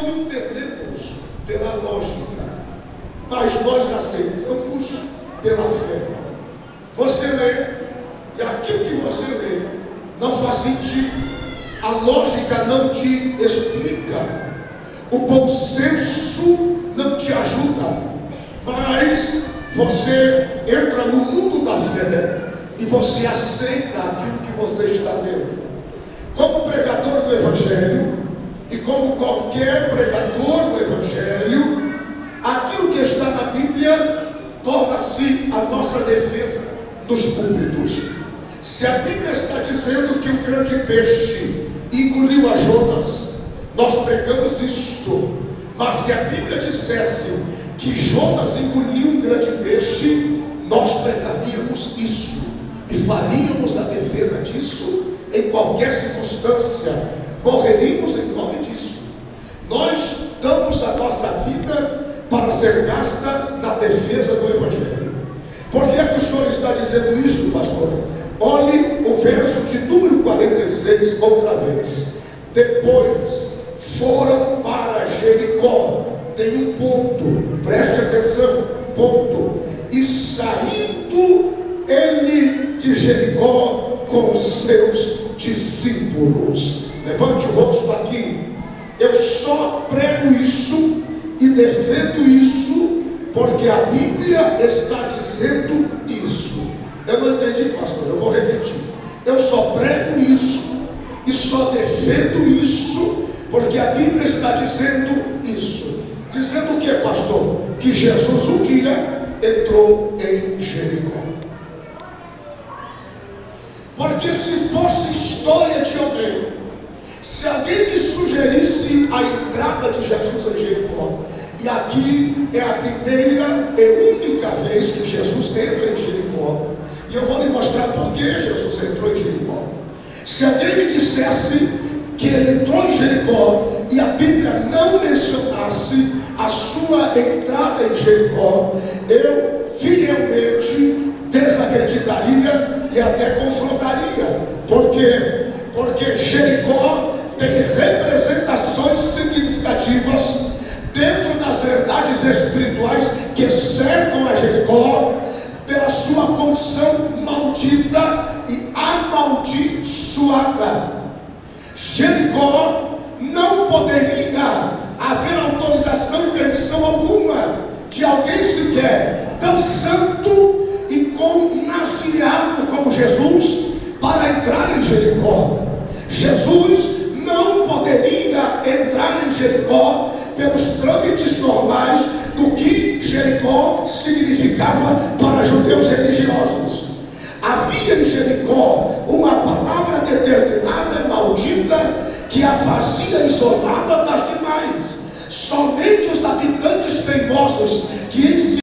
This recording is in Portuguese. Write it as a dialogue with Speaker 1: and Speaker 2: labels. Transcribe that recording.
Speaker 1: não entendemos pela lógica, mas nós aceitamos pela fé. Você lê, e aquilo que você lê não faz sentido, a lógica não te explica, o bom senso não te ajuda, mas você entra no mundo da fé e você aceita aquilo que você está lendo. Como pregador do Evangelho, e como qualquer pregador do Evangelho, aquilo que está na Bíblia torna-se a nossa defesa nos púlpitos. Se a Bíblia está dizendo que o grande peixe engoliu a Jonas, nós pregamos isto. Mas se a Bíblia dissesse que Jonas engoliu um grande peixe, nós pregaríamos isso e faríamos a defesa disso em qualquer circunstância, morreríamos em nome disso. Nós damos a nossa vida para ser gasta na defesa do Evangelho. Por que é que o senhor está dizendo isso, pastor? Olhe o verso de número 46 outra vez. Depois foram para Jericó. Tem um ponto, preste atenção, ponto. E saindo ele de Jericó com os seus discípulos. Levante o rosto aqui. Eu só prego isso e defendo isso porque a Bíblia está dizendo isso. Eu não entendi, pastor, eu vou repetir. Eu só prego isso e só defendo isso porque a Bíblia está dizendo isso. Dizendo o que, pastor? Que Jesus um dia entrou em Jericó. Porque se fosse história de alguém, se alguém me sugerisse a entrada de Jesus em Jericó, e aqui é a primeira e única vez que Jesus entra em Jericó, e eu vou lhe mostrar por que Jesus entrou em Jericó. Se alguém me dissesse que ele entrou em Jericó e a Bíblia não mencionasse a sua entrada em Jericó, eu fielmente desacreditaria e até confrontaria. Por quê? Porque Jericó tem representações significativas dentro das verdades espirituais que cercam a Jericó pela sua condição maldita e amaldiçoada. Jericó não poderia haver autorização e permissão alguma de alguém sequer tão santo e connaciado como Jesus para entrar em Jericó. Jesus não poderia entrar em Jericó pelos trâmites normais do que Jericó significava para judeus religiosos. Havia em Jericó uma palavra determinada, maldita, que a fazia isolada das demais. Somente os habitantes teimosos que em si